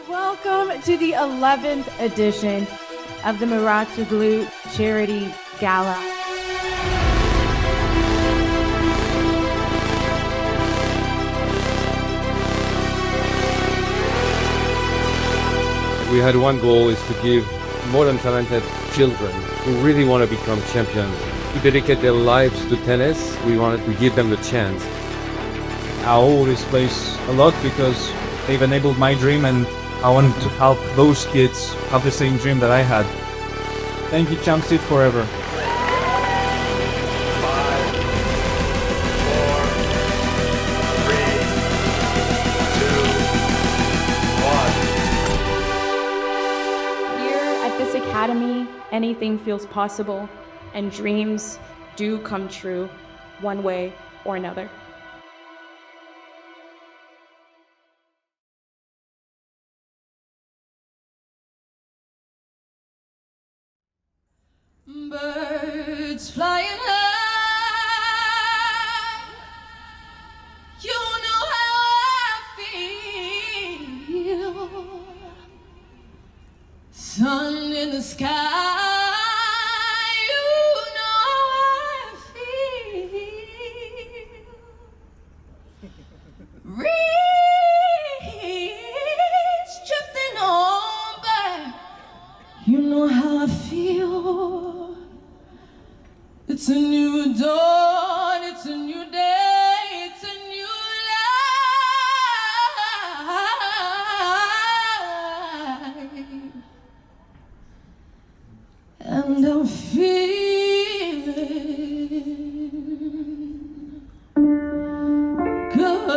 Welcome to the 11th edition of the Mouratoglou Charity Gala. We had one goal, is to give more than talented children who really want to become champions, to dedicate their lives to tennis. We wanted to give them the chance. I owe this place a lot because they've enabled my dream, and I want to help those kids have the same dream that I had. Thank you, Champ Sit forever. 5, 4, 3, 2, 1. Here at this academy, anything feels possible, and dreams do come true, one way or another. Birds flying high, you know how I feel. Sun in the sky, you know how I feel. Reeds drifting on by, you know how I feel. It's a new dawn, it's a new day, it's a new life. And I'm feeling good.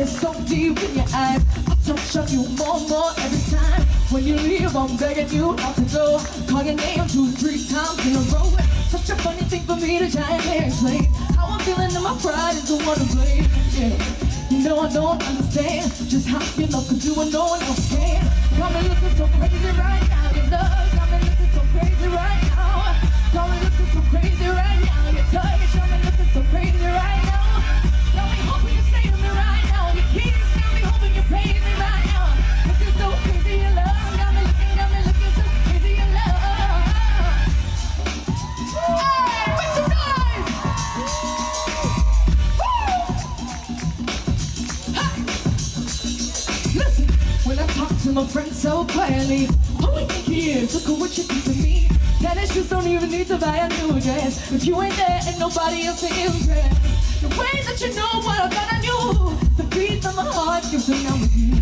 So deep in your eyes, I touch on you more and more every time. When you leave, I'm begging you not to go. Call your name 2, 3 times in a row. Such a funny thing for me to try and explain. How I'm feeling and my pride is the one to blame. Yeah, you know I don't understand just how your love can do what no one else can. Got me looking so crazy right now. Your love got me looking so crazy right now. Got me looking so crazy right now. Your touch got me looking so crazy right now. Got me hoping you stay with me right now. Your keys got me hoping you pay me right now. Looking so crazy in love. Got me looking so crazy in love. Hey, make some noise! Woo! Hey! Listen, when I talk to my friends so quietly, who we think he is? Look at what you do to me. Tennis shoes don't even need to buy a new dress. If you ain't there, ain't nobody else to impress. The way that you know what I thought I knew, the beat of my heart gives me number you.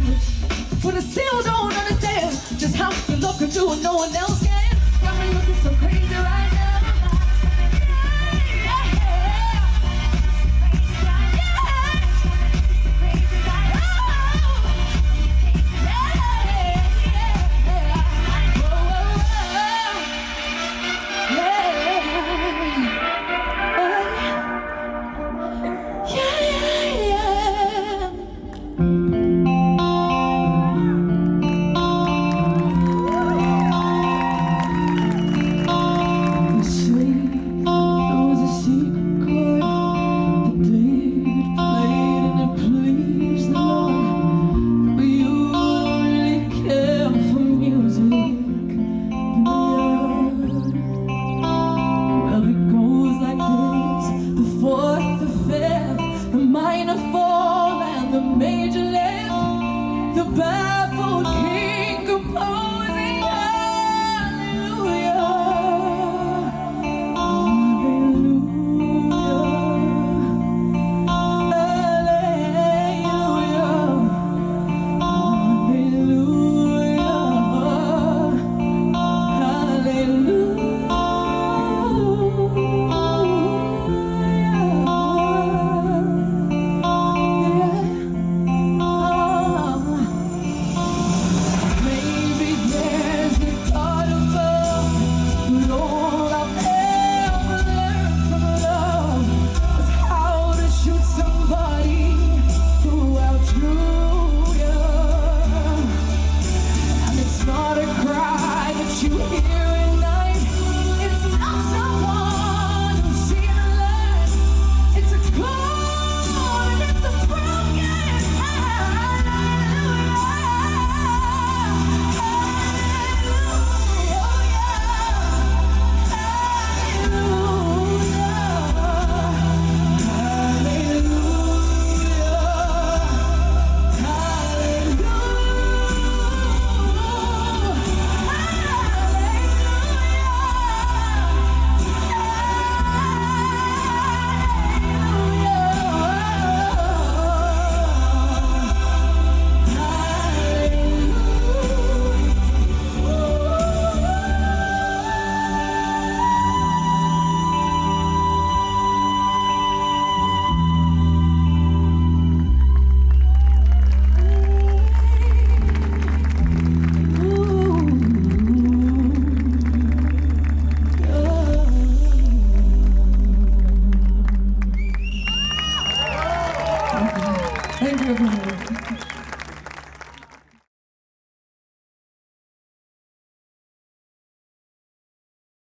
But I still don't understand just how you look and do what no one else can. Got me looking so crazy right now.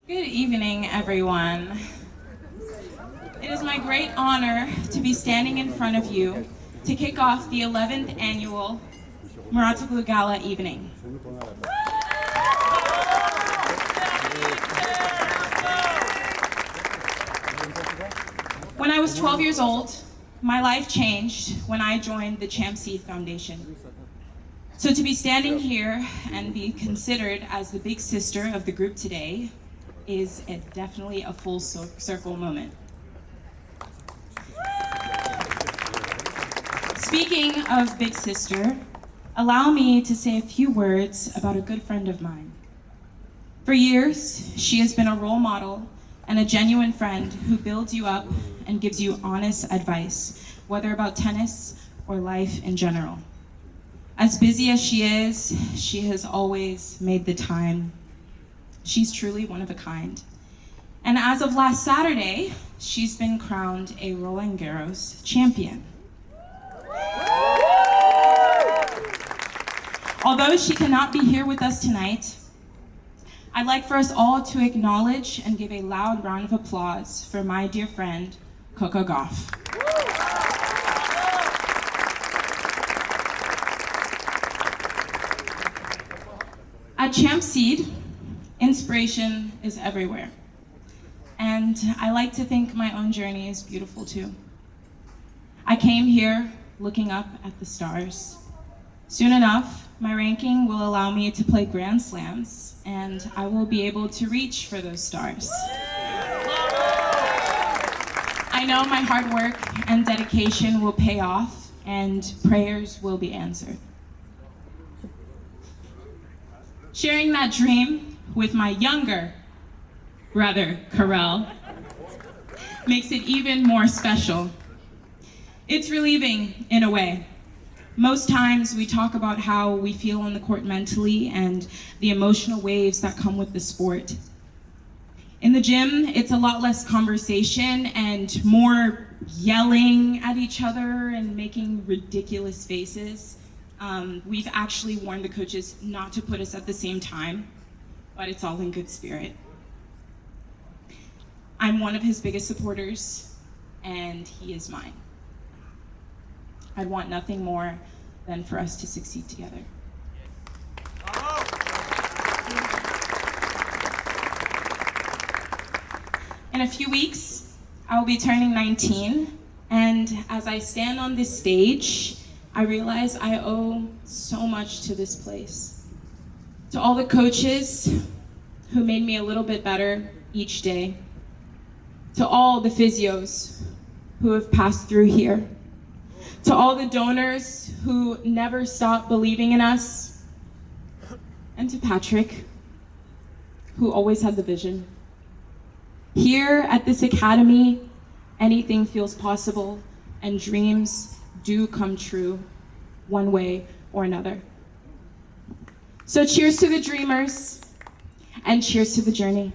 Good evening, everyone. It is my great honor to be standing in front of you to kick off the 11th annual Mouratoglou Gala evening. When I was 12 years old, my life changed when I joined the Champ Seed Foundation. So to be standing here and be considered as the big sister of the group today is definitely a full circle moment. Speaking of big sister, allow me to say a few words about a good friend of mine. For years, she has been a role model and a genuine friend who builds you up and gives you honest advice, whether about tennis or life in general. As busy as she is, she has always made the time. She's truly one of a kind. And as of last Saturday, she's been crowned a Roland Garros champion. Although she cannot be here with us tonight, I'd like for us all to acknowledge and give a loud round of applause for my dear friend, Coco Gauff. At Champ Seed, inspiration is everywhere. And I like to think my own journey is beautiful too. I came here looking up at the stars. Soon enough, my ranking will allow me to play Grand Slams, and I will be able to reach for those stars. I know my hard work and dedication will pay off, and prayers will be answered. Sharing that dream with my younger brother, Karel, makes it even more special. It's relieving in a way. Most times we talk about how we feel on the court mentally and the emotional waves that come with the sport. In the gym, it's a lot less conversation and more yelling at each other and making ridiculous faces. We've actually warned the coaches not to put us at the same time, but it's all in good spirit. I'm one of his biggest supporters, and he is mine. I'd want nothing more than for us to succeed together. In a few weeks, I will be turning 19, and as I stand on this stage, I realize I owe so much to this place. To all the coaches who made me a little bit better each day. To all the physios who have passed through here. To all the donors who never stop believing in us. And to Patrick, who always had the vision. Here at this academy, anything feels possible and dreams do come true, one way or another. So cheers to the dreamers, and cheers to the journey.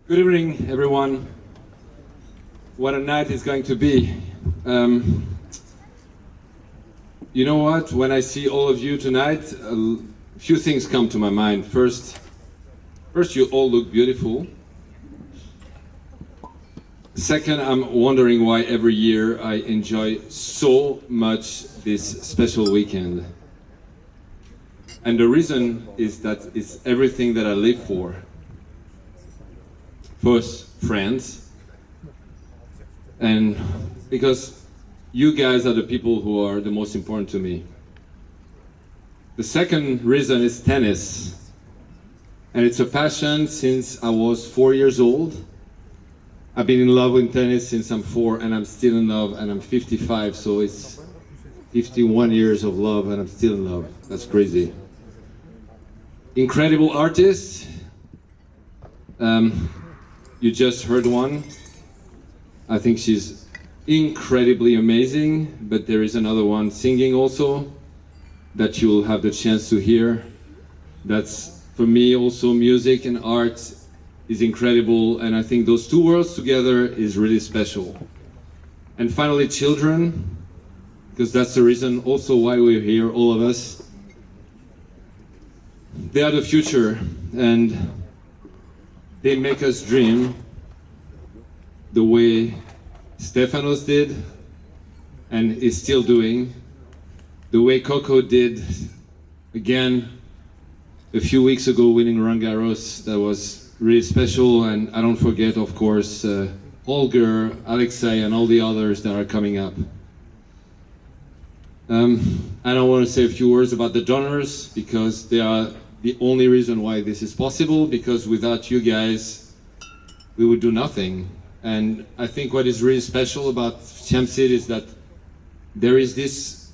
Good evening, everyone. What a night it's going to be. You know what? When I see all of you tonight, a few things come to my mind. First, you all look beautiful. Second, I'm wondering why every year I enjoy so much this special weekend. And the reason is that it's everything that I live for. First, friends. And because you guys are the people who are the most important to me. The second reason is tennis. And it's a passion since I was 4 years old. I've been in love with tennis since I'm 4, and I'm still in love, and I'm 55, so it's 51 years of love, and I'm still in love. That's crazy. Incredible artists. You just heard one. I think she's incredibly amazing, but there is another one singing also that you will have the chance to hear. That's, for me, also music and art is incredible, and I think those two worlds together is really special. And finally, children, because that's the reason also why we're here, all of us. They are the future, and they make us dream the way Stefanos did and is still doing, the way Coco did again a few weeks ago, winning Roland Garros. That was really special, and I don't forget, of course, Holger, Alexei, and all the others that are coming up. I don't want to say a few words about the donors, because they are the only reason why this is possible, because without you guys, we would do nothing. And I think what is really special about Chamsid is that there is this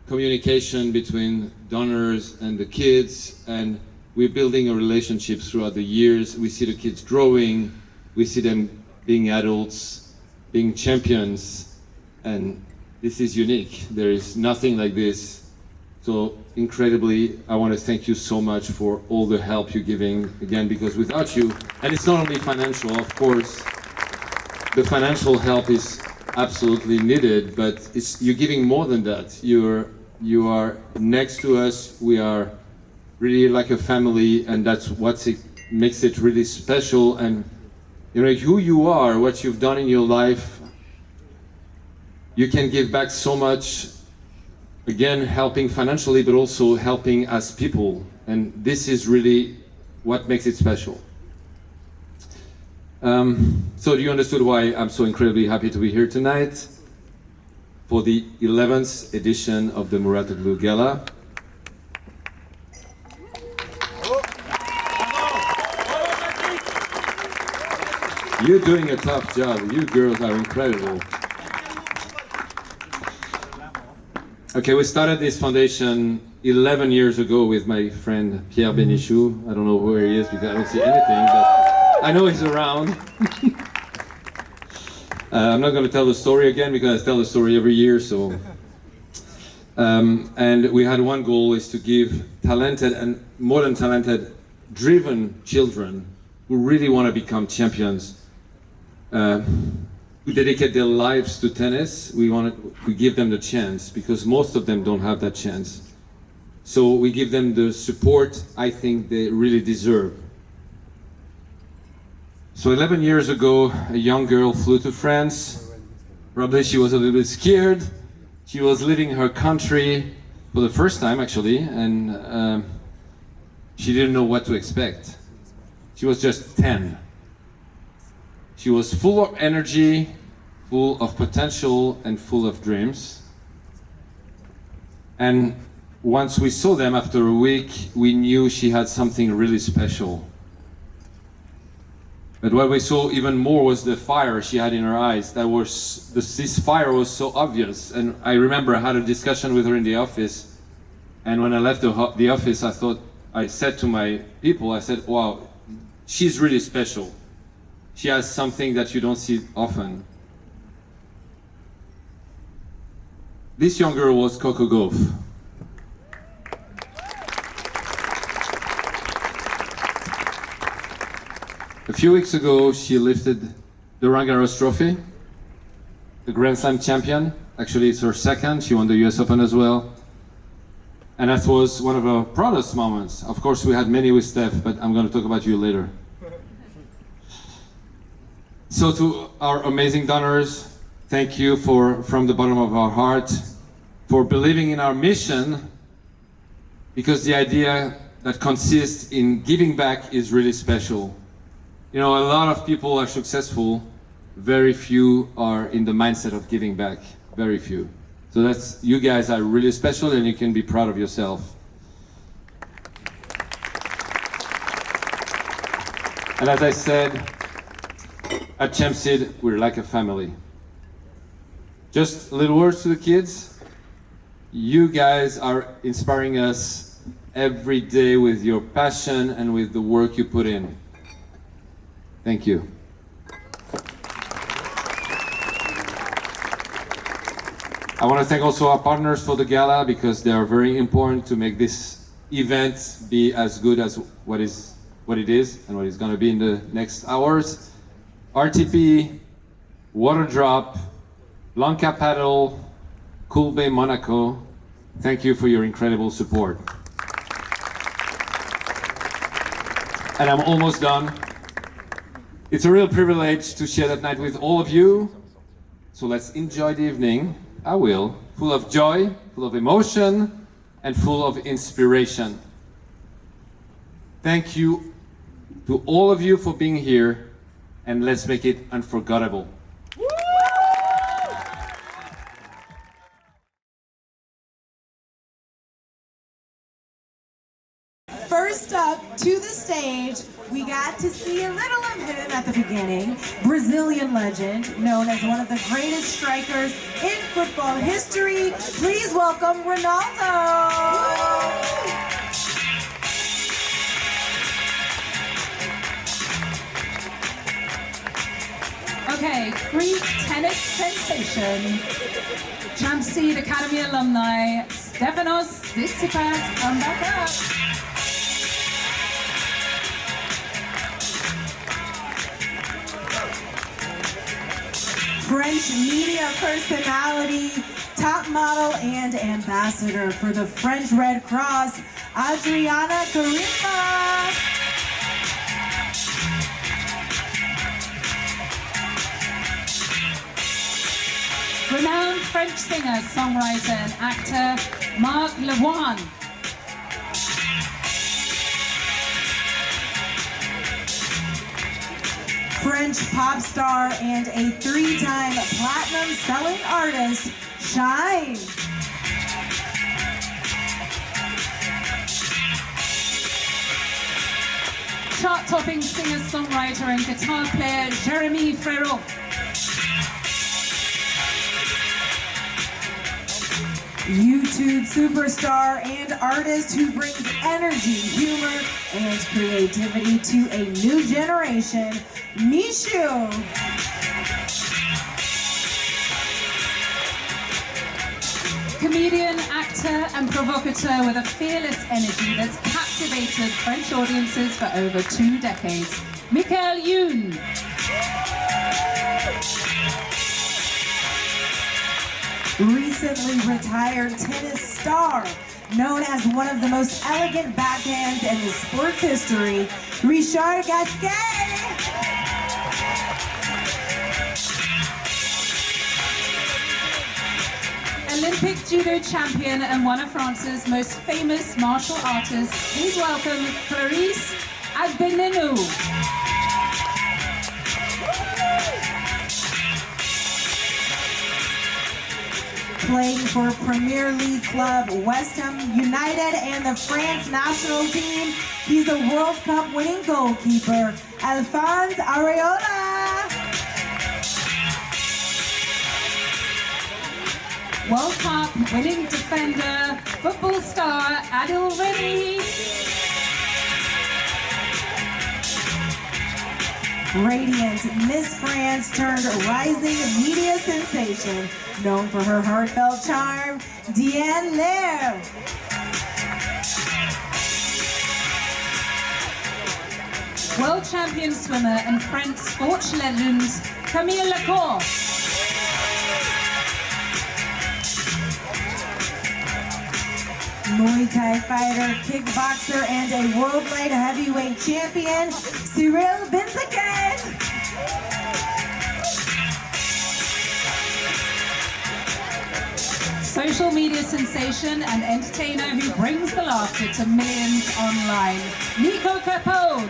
communication between donors and the kids, and we're building a relationship throughout the years. We see the kids growing, we see them being adults, being champions, and this is unique. There is nothing like this. So incredibly, I want to thank you so much for all the help you're giving, again, because without you, and it's not only financial, of course, the financial help is absolutely needed, but you're giving more than that. You are next to us. We are really like a family, and that's what makes it really special. And you know who you are, what you've done in your life. You can give back so much, again, helping financially, but also helping as people. And this is really what makes it special. So you understood why I'm so incredibly happy to be here tonight for the 11th edition of the Mouratoglou Gala. You're doing a tough job. You girls are incredible. Okay, we started this foundation 11 years ago with my friend Pierre Benichou. I don't know where he is because I don't see anything, but I know he's around. I'm not going to tell the story again because I tell the story every year. So, and we had one goal, is to give talented and more than talented, driven children who really want to become champions, who dedicate their lives to tennis. We give them the chance, because most of them don't have that chance. So we give them the support I think they really deserve. So 11 years ago, a young girl flew to France. Probably she was a little bit scared. She was leaving her country for the first time, actually, and she didn't know what to expect. She was just 10. She was full of energy, full of potential, and full of dreams. And once we saw them after a week, we knew she had something really special. But what we saw even more was the fire she had in her eyes. This fire was so obvious. And I remember I had a discussion with her in the office. And when I left the office, I said to my people, I said, wow, she's really special. She has something that you don't see often. This young girl was Coco Gauff. A few weeks ago, she lifted the Roland Garros trophy, the Grand Slam champion. Actually, it's her second. She won the US Open as well. And that was one of our proudest moments. Of course, we had many with Steph, but I'm going to talk about you later. So to our amazing donors, thank you from the bottom of our heart for believing in our mission, because the idea that consists in giving back is really special. You know, a lot of people are successful, very few are in the mindset of giving back, very few. So you guys are really special, and you can be proud of yourself. And as I said, at Chamsid, we're like a family. Just a little words to the kids. You guys are inspiring us every day with your passion and with the work you put in. Thank you. I want to thank also our partners for the gala, because they are very important to make this event be as good as what it is and what it's going to be in the next hours. RTP, Water Drop, Lanka Paddle, Cool Bay Monaco, thank you for your incredible support. And I'm almost done. It's a real privilege to share that night with all of you. So let's enjoy the evening. I will. Full of joy, full of emotion, and full of inspiration. Thank you to all of you for being here, and let's make it unforgettable. First up to the stage, we got to see a little of him at the beginning. Brazilian legend, known as one of the greatest strikers in football history. Please welcome Ronaldo. Okay, Greek tennis sensation, Champ Seed Academy alumni, Stefanos Tsitsipas, come back up. French media personality, top model and ambassador for the French Red Cross, Adriana Karima. Renowned French singer, songwriter and actor, Magloire. French pop star and a 3-time platinum selling artist, Shine. Chart-topping singer, songwriter and guitar player, Jérémy Frérot. YouTube superstar and artist who brings energy, humor, and creativity to a new generation, Michou. Comedian, actor, and provocateur with a fearless energy that's captivated French audiences for over 2 decades, Michael Youn. Recently retired tennis star, known as one of the most elegant backhands in the sports history, Richard Gasquet. Olympic judo champion and one of France's most famous martial artists, please welcome Clarisse Agbegnenou. Playing for Premier League club West Ham United and the France national team, he's a World Cup winning goalkeeper, Alphonse Aréola. World Cup winning defender, football star Adil Rami. Radiant Miss France turned rising media sensation, known for her heartfelt charm, Diane Leyre. World champion swimmer and French sports legend, Camille Lacourt. Muay Thai fighter, kickboxer, and a world light heavyweight champion, Cyril Benzaquen. Social media sensation and entertainer who brings the laughter to millions online, Nico Capone.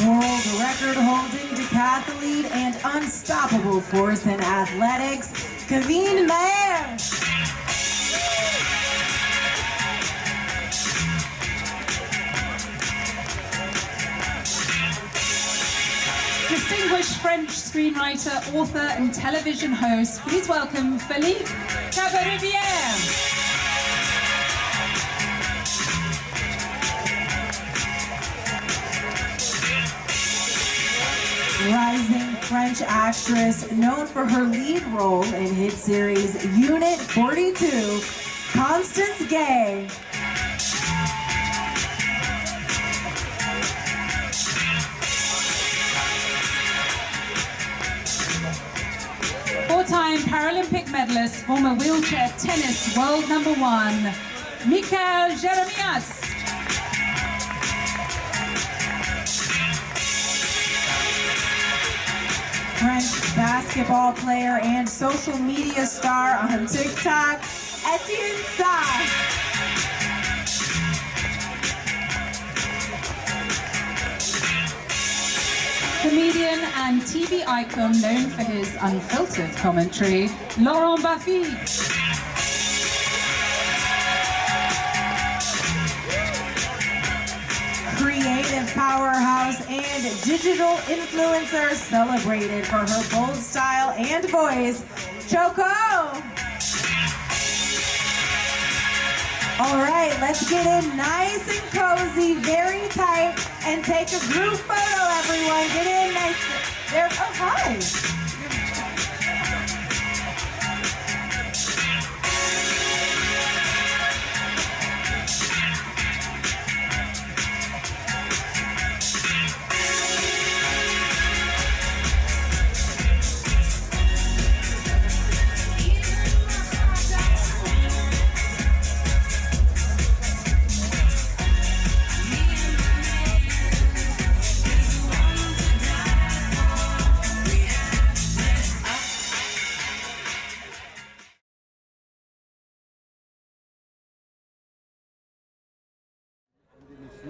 World record-holding decathlete and unstoppable force in athletics, Camille Lacourt. Distinguished French screenwriter, author, and television host, please welcome Philippe Caverivière. Rising French actress known for her lead role in hit series Unit 42, Constance Gay. Paralympic medalist, former wheelchair tennis world number 1, Michael Jeremias. French basketball player and social media star on TikTok, Etienne Sa. Comedian and TV icon known for his unfiltered commentary, Laurent Baffy. Creative powerhouse and digital influencer celebrated for her bold style and voice, Choco. All right, let's get in nice and cozy, very tight, and take a group photo, everyone. Get in nice. There. Oh, hi.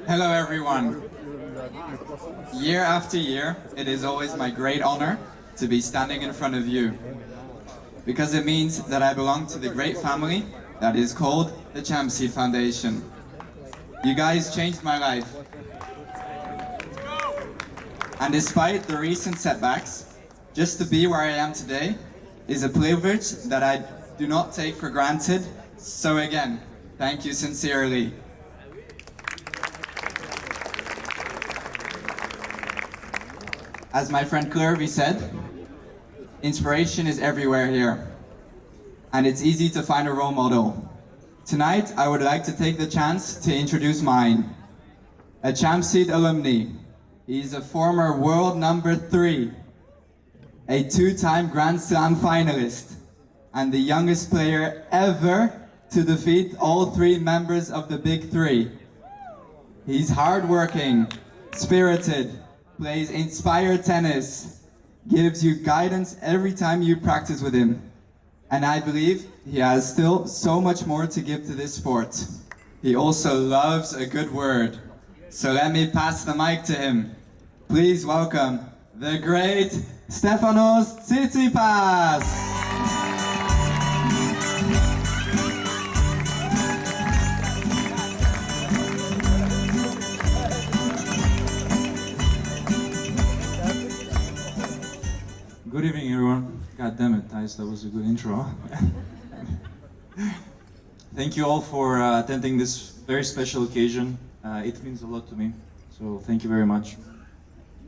Hello everyone. Year after year, it is always my great honor to be standing in front of you, because it means that I belong to the great family that is called the Champseed Foundation. You guys changed my life. And despite the recent setbacks, just to be where I am today is a privilege that I do not take for granted. So again, thank you sincerely. As my friend Clervie said, inspiration is everywhere here, and it's easy to find a role model. Tonight, I would like to take the chance to introduce mine, a Champseed alumni. He's a former world number 3, a 2-time Grand Slam finalist, and the youngest player ever to defeat all 3 members of the Big 3. He's hardworking, spirited, plays inspired tennis, gives you guidance every time you practice with him. And I believe he has still so much more to give to this sport. He also loves a good word. So let me pass the mic to him. Please welcome the great Stefanos Tsitsipas. Good evening, everyone. God damn it, Thijs, that was a good intro. Thank you all for attending this very special occasion. It means a lot to me, so thank you very much.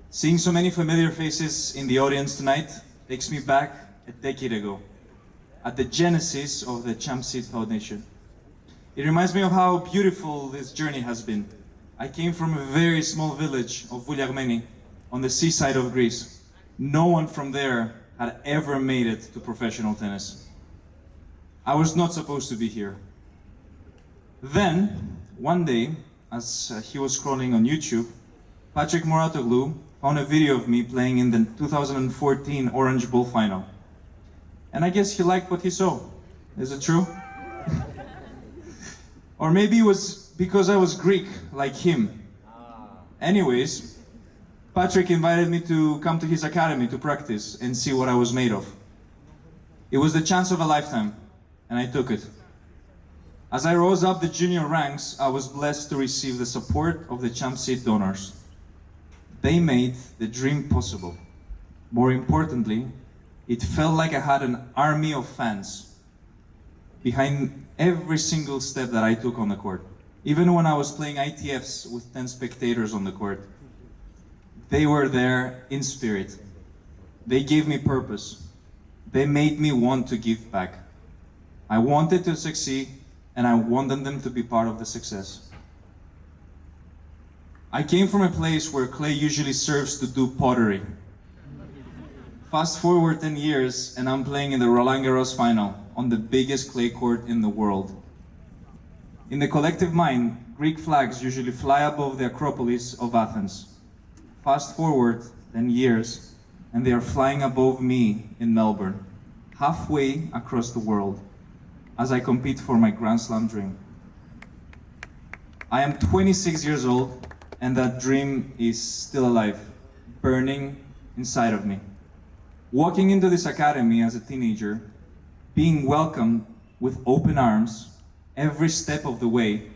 Seeing so many familiar faces in the audience tonight takes me back a decade ago, at the genesis of the Champseed Foundation. It reminds me of how beautiful this journey has been. I came from a very small village of Vouliagmeni on the seaside of Greece. No one from there had ever made it to professional tennis. I was not supposed to be here. Then, one day, as he was scrolling on YouTube, Patrick Mouratoglou found a video of me playing in the 2014 Orange Bowl final. And I guess he liked what he saw. Is it true? Or maybe it was because I was Greek, like him. Anyways, Patrick invited me to come to his academy to practice and see what I was made of. It was the chance of a lifetime, and I took it. As I rose up the junior ranks, I was blessed to receive the support of the Champseed donors. They made the dream possible. More importantly, it felt like I had an army of fans behind every single step that I took on the court. Even when I was playing ITFs with 10 spectators on the court, they were there in spirit. They gave me purpose. They made me want to give back. I wanted to succeed, and I wanted them to be part of the success. I came from a place where clay usually serves to do pottery. Fast forward 10 years and I'm playing in the Roland Garros final on the biggest clay court in the world. In the collective mind, Greek flags usually fly above the Acropolis of Athens. Fast forward 10 years and they are flying above me in Melbourne, halfway across the world, as I compete for my Grand Slam dream. I am 26 years old and that dream is still alive, burning inside of me. Walking into this academy as a teenager, being welcomed with open arms every step of the way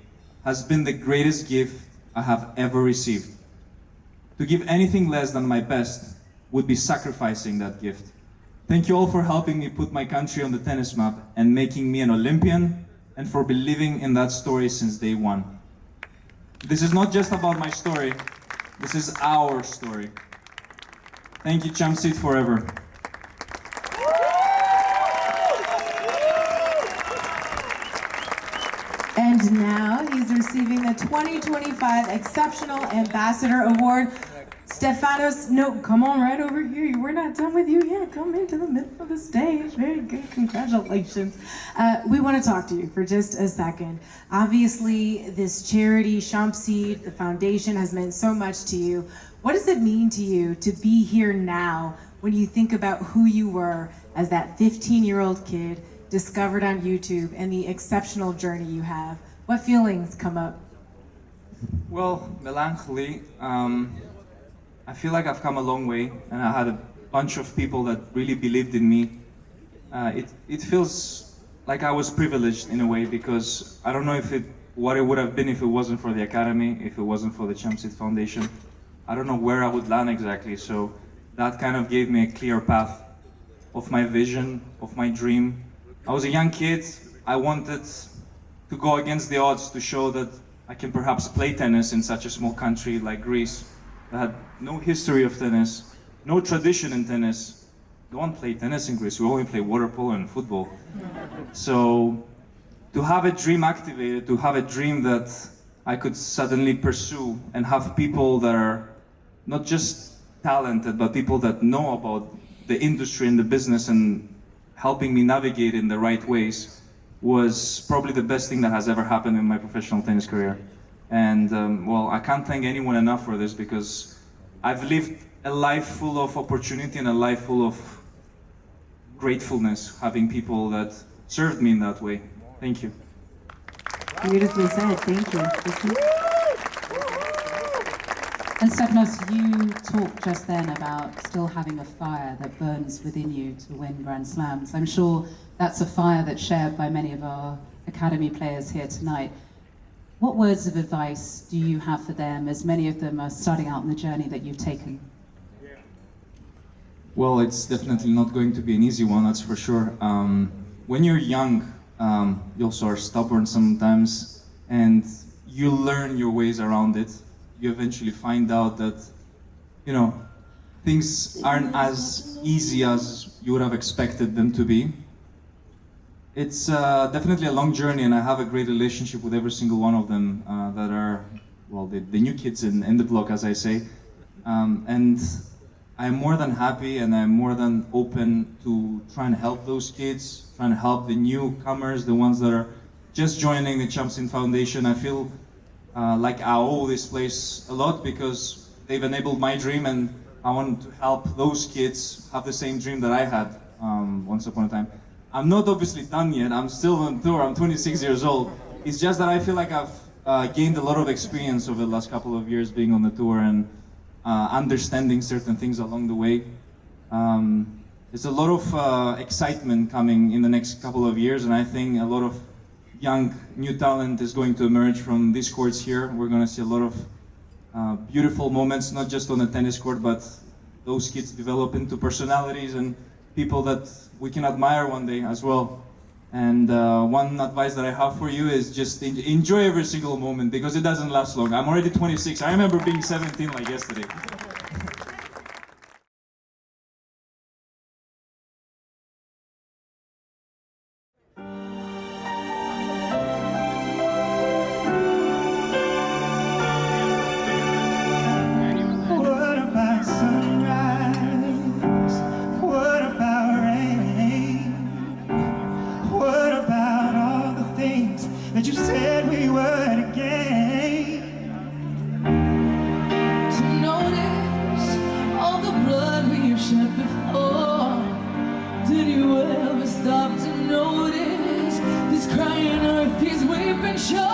has been the greatest gift I have ever received. To give anything less than my best would be sacrificing that gift. Thank you all for helping me put my country on the tennis map and making me an Olympian, and for believing in that story since day one. This is not just about my story, this is our story. Thank you, Champ Seat forever. And now he's receiving the 2025 Exceptional Ambassador Award. Stefanos, no, come on right over here. We're not done with you yet. Come into the middle of the stage. Very good, congratulations. We want to talk to you for just a second. Obviously, this charity, Champ Seat, the foundation has meant so much to you. What does it mean to you to be here now when you think about who you were as that 15-year-old kid discovered on YouTube and the exceptional journey you have? What feelings come up? Well, melancholy. I feel like I've come a long way, and I had a bunch of people that really believed in me. It feels like I was privileged in a way, because I don't know what it would have been if it wasn't for the Academy, if it wasn't for the Champ Seat Foundation. I don't know where I would land exactly, so that kind of gave me a clear path of my vision, of my dream. I was a young kid. I wanted to go against the odds to show that I can perhaps play tennis in such a small country like Greece that had no history of tennis, no tradition in tennis. No one played tennis in Greece, we only play water polo and football. So to have a dream activated, to have a dream that I could suddenly pursue and have people that are not just talented, but people that know about the industry and the business and helping me navigate in the right ways was probably the best thing that has ever happened in my professional tennis career. And well, I can't thank anyone enough for this, because I've lived a life full of opportunity and a life full of gratefulness, having people that served me in that way. Thank you. Beautifully said, thank you. And Stefanos, you talked just then about still having a fire that burns within you to win Grand Slams. I'm sure that's a fire that's shared by many of our Academy players here tonight. What words of advice do you have for them, as many of them are starting out on the journey that you've taken? Well, it's definitely not going to be an easy one, that's for sure. When you're young, you also are stubborn sometimes, and you learn your ways around it. You eventually find out that, you know, things aren't as easy as you would have expected them to be. It's definitely a long journey, and I have a great relationship with every single one of them that are, well, the new kids in the block, as I say. And I'm more than happy, and I'm more than open to trying to help those kids, trying to help the newcomers, the ones that are just joining the Champ Seat Foundation. I feel like I owe this place a lot, because they've enabled my dream, and I want to help those kids have the same dream that I had once upon a time. I'm not obviously done yet, I'm still on tour, I'm 26 years old. It's just that I feel like I've gained a lot of experience over the last couple of years being on the tour and understanding certain things along the way. There's a lot of excitement coming in the next couple of years, and I think a lot of young, new talent is going to emerge from these courts here. We're going to see a lot of beautiful moments, not just on the tennis court, but those kids develop into personalities and people that we can admire one day as well. And one advice that I have for you is just enjoy every single moment, because it doesn't last long. I'm already 26. I remember being 17 like yesterday. What about sunrise? shed before. Did you ever stop to notice this crying earth, these weeping shores?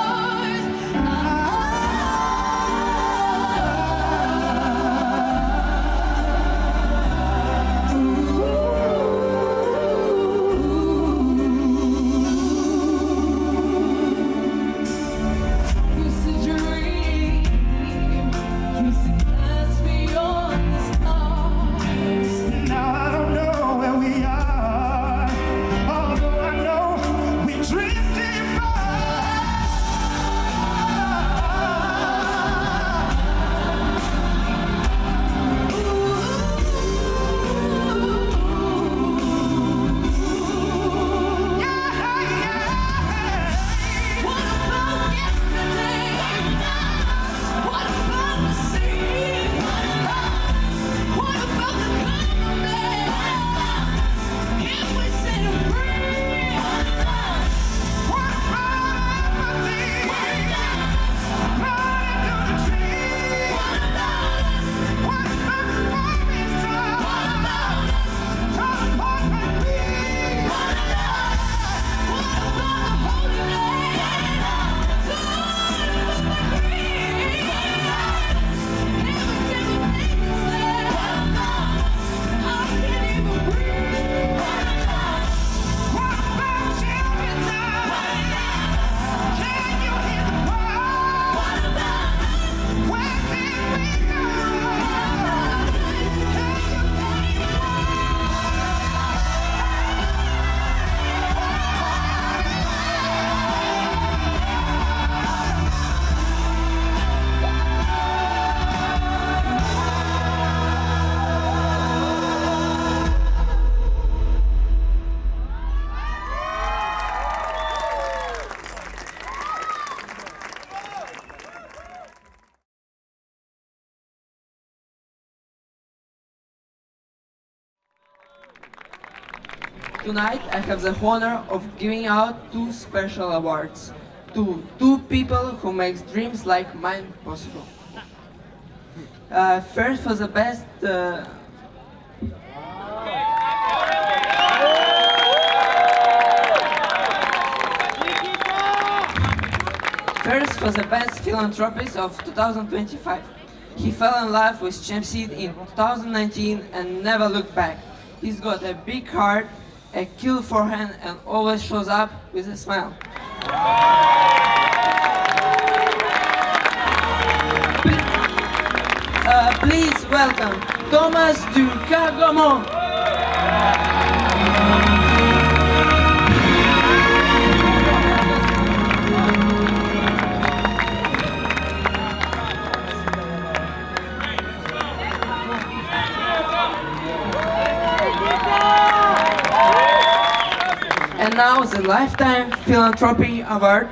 Tonight, I have the honor of giving out two special awards to two people who make dreams like mine possible. First, for the best philanthropist of 2025. He fell in love with Champ Seed in 2019 and never looked back. He's got a big heart, a kill forehand, and always shows up with a smile. Please welcome Thomas du Cargomont. And now the Lifetime Philanthropy Award.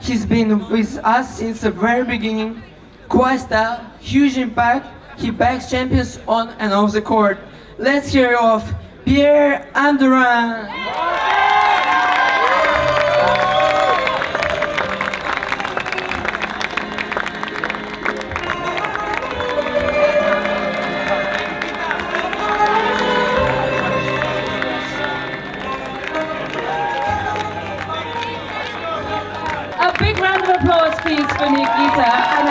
He's been with us since the very beginning. Quiet style, huge impact. He backs champions on and off the court. Let's hear off Pierre Andouin. A big round of applause, please, for Nikita and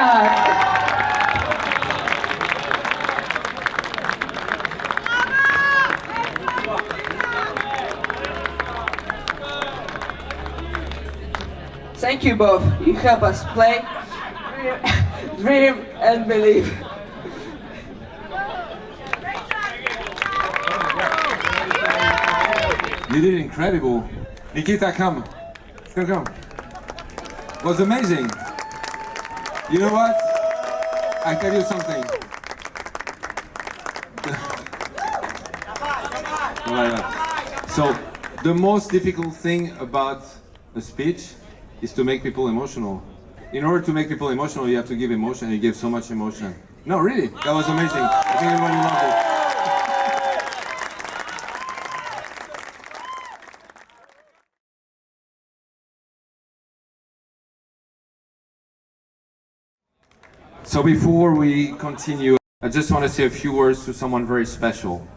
Thank you both. You help us play, dream and believe. You did incredible. Nikita, come. Come. It was amazing. You know what? I tell you something. So, the most difficult thing about a speech is to make people emotional. In order to make people emotional, you have to give emotion, and you gave so much emotion. No, really, that was amazing. I think everybody loved it. So before we continue, I just want to say a few words to someone very special.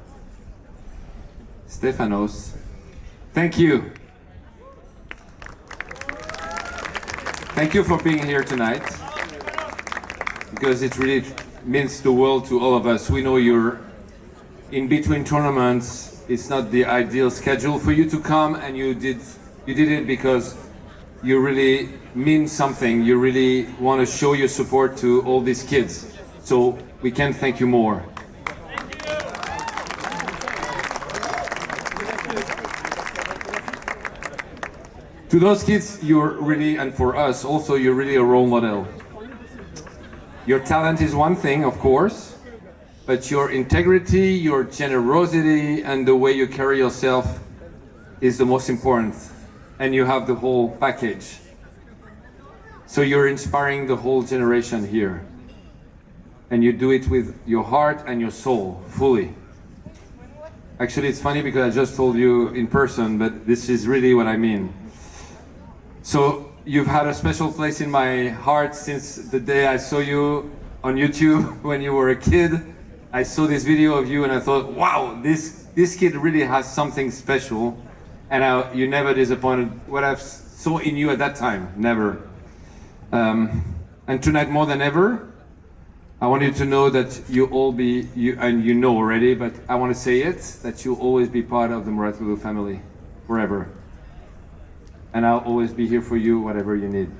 Stefanos, thank you. Thank you for being here tonight, because it really means the world to all of us. We know you're in between tournaments. It's not the ideal schedule for you to come, and you did it because you really mean something. You really want to show your support to all these kids. So we can't thank you more. To those kids, you're really, and for us also, you're really a role model. Your talent is one thing, of course, but your integrity, your generosity, and the way you carry yourself is the most important. And you have the whole package. So you're inspiring the whole generation here. And you do it with your heart and your soul, fully. Actually, it's funny because I just told you in person, but this is really what I mean. So you've had a special place in my heart since the day I saw you on YouTube when you were a kid. I saw this video of you and I thought, wow, this kid really has something special. And you never disappointed what I saw in you at that time, never. And tonight more than ever, I want you to know that and you know already, but I want to say it, that you'll always be part of the Mouratoglou family, forever. And I'll always be here for you, whatever you need.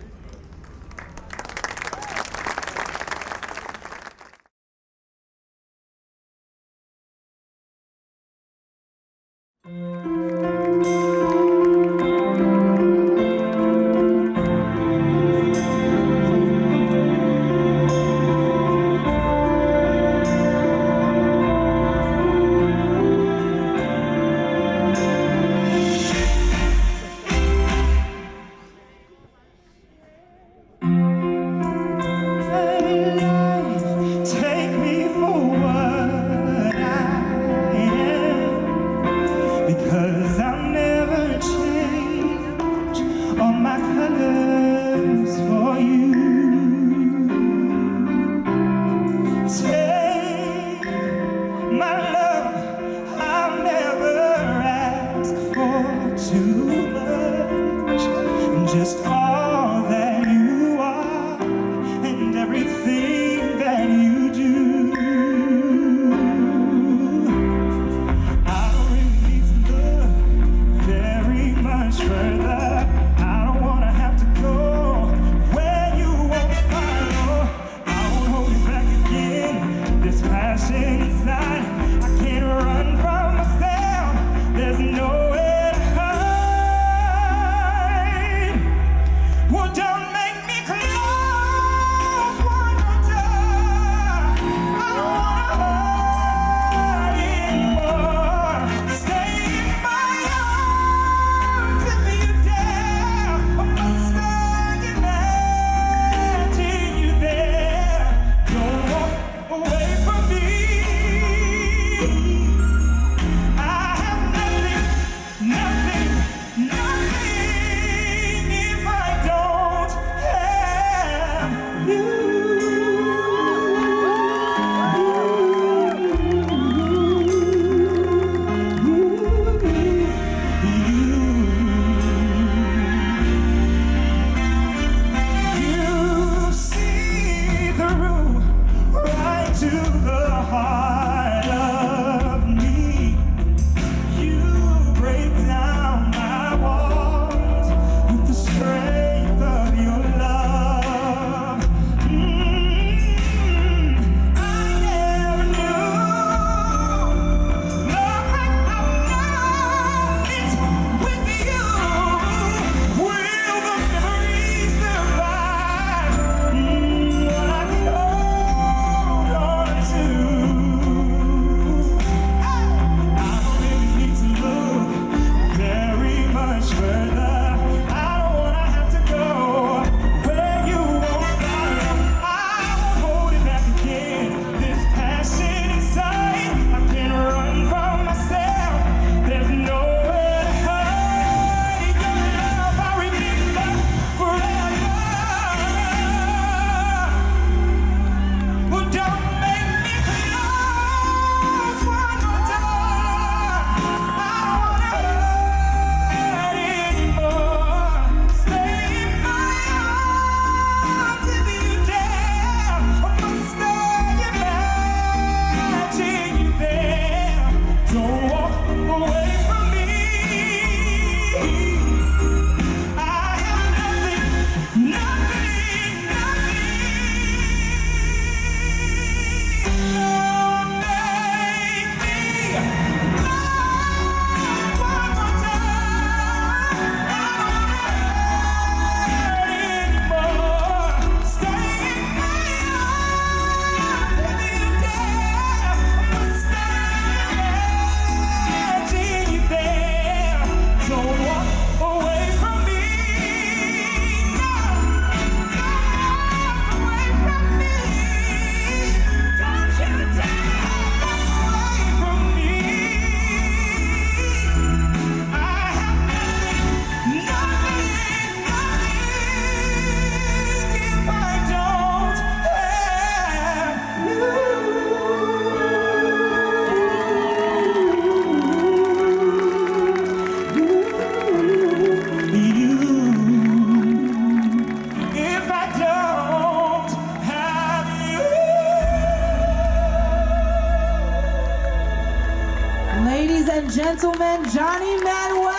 ladies and gentlemen, Johnny Manuel.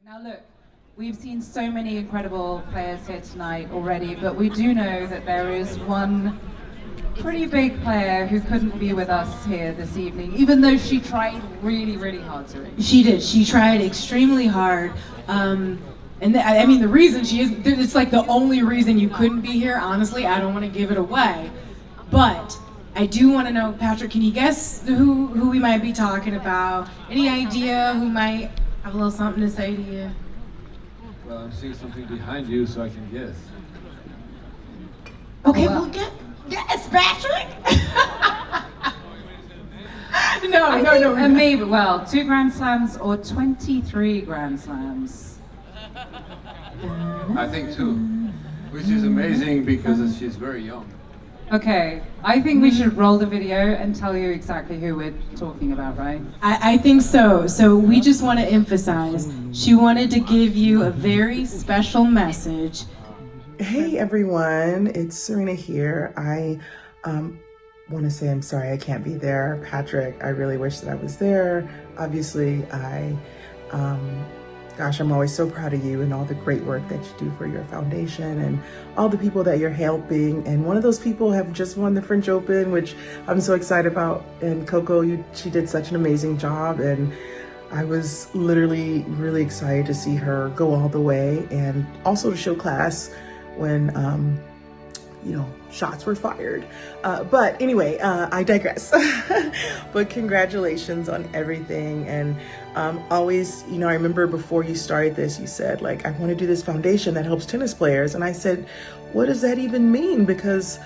Now look, we've seen so many incredible players here tonight already, but we do know that there is one pretty big player who couldn't be with us here this evening, even though she tried really, really hard to. She did. She tried extremely hard. I mean, the reason she is, it's like the only reason you couldn't be here, honestly. I don't want to give it away. But I do want to know, Patrick, can you guess who we might be talking about? Any idea who might have a little something to say to you? Well, I'm seeing something behind you, so I can guess. Okay, well, guess, Patrick! No. And maybe, well, 2 Grand Slams or 23 Grand Slams. I think 2, which is amazing because she's very young. Okay, I think we should roll the video and tell you exactly who we're talking about, right? I think so. So we just want to emphasize, she wanted to give you a very special message. Hey everyone, it's Serena here. I want to say I'm sorry I can't be there. Patrick, I really wish that I was there. Obviously, gosh, I'm always so proud of you and all the great work that you do for your foundation and all the people that you're helping. And one of those people have just won the French Open, which I'm so excited about. And Coco, she did such an amazing job. And I was literally really excited to see her go all the way and also to show class when, shots were fired. But anyway, I digress. But congratulations on everything. And always, I remember before you started this, you said, like, I want to do this foundation that helps tennis players. And I said, what does that even mean? Because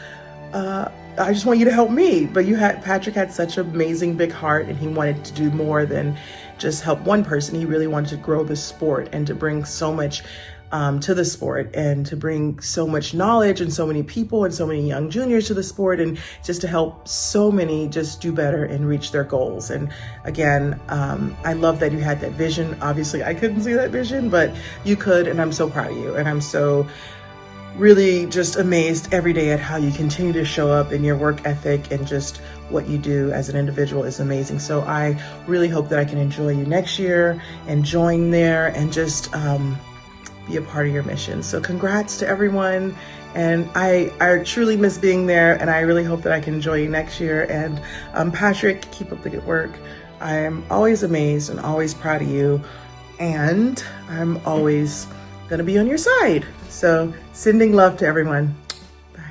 I just want you to help me. But Patrick had such an amazing big heart, and he wanted to do more than just help one person. He really wanted to grow the sport and to bring so much to the sport and to bring so much knowledge and so many people and so many young juniors to the sport, and just to help so many just do better and reach their goals. And again, I love that you had that vision. Obviously, I couldn't see that vision, but you could, and I'm so proud of you. And I'm so really just amazed every day at how you continue to show up, in your work ethic, and just what you do as an individual is amazing. So I really hope that I can enjoy you next year and join there and just be a part of your mission. So congrats to everyone. And I truly miss being there, and I really hope that I can enjoy you next year. And Patrick, keep up the good work. I am always amazed and always proud of you. And I'm always gonna be on your side. So sending love to everyone. Bye.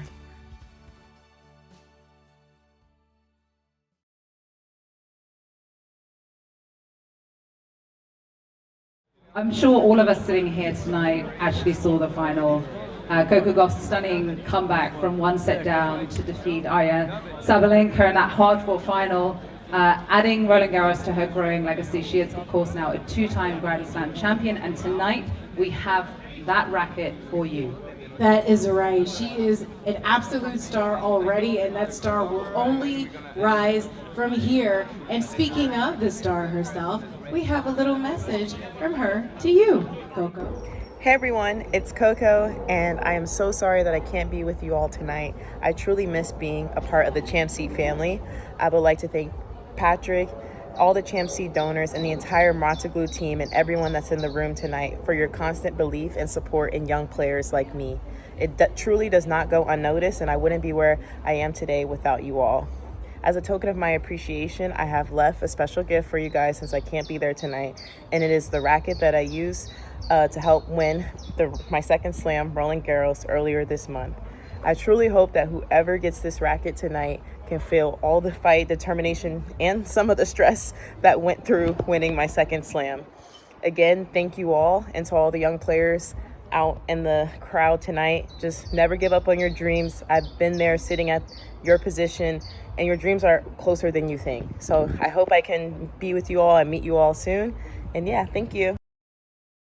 I'm sure all of us sitting here tonight actually saw the final. Coco Gauff's stunning comeback from 1 set down to defeat Arya Sabalenka in that hard-fought final, adding Roland Garros to her growing legacy. She is, of course, now a 2-time Grand Slam champion, and tonight we have that racket for you. That is right. She is an absolute star already, and that star will only rise from here. And speaking of the star herself, we have a little message from her to you, Coco. Hey everyone, it's Coco, and I am so sorry that I can't be with you all tonight. I truly miss being a part of the Champ Seat family. I would like to thank Patrick, all the Champ Seat donors, and the entire Mouratoglou team, and everyone that's in the room tonight for your constant belief and support in young players like me. It truly does not go unnoticed, and I wouldn't be where I am today without you all. As a token of my appreciation, I have left a special gift for you guys since I can't be there tonight, and it is the racket that I used to help win my second slam, Roland Garros, earlier this month. I truly hope that whoever gets this racket tonight can feel all the fight, determination, and some of the stress that went through winning my second slam. Again, thank you all, and to all the young players out in the crowd tonight, just never give up on your dreams. I've been there sitting at your position, and your dreams are closer than you think. So I hope I can be with you all and meet you all soon. And yeah, thank you.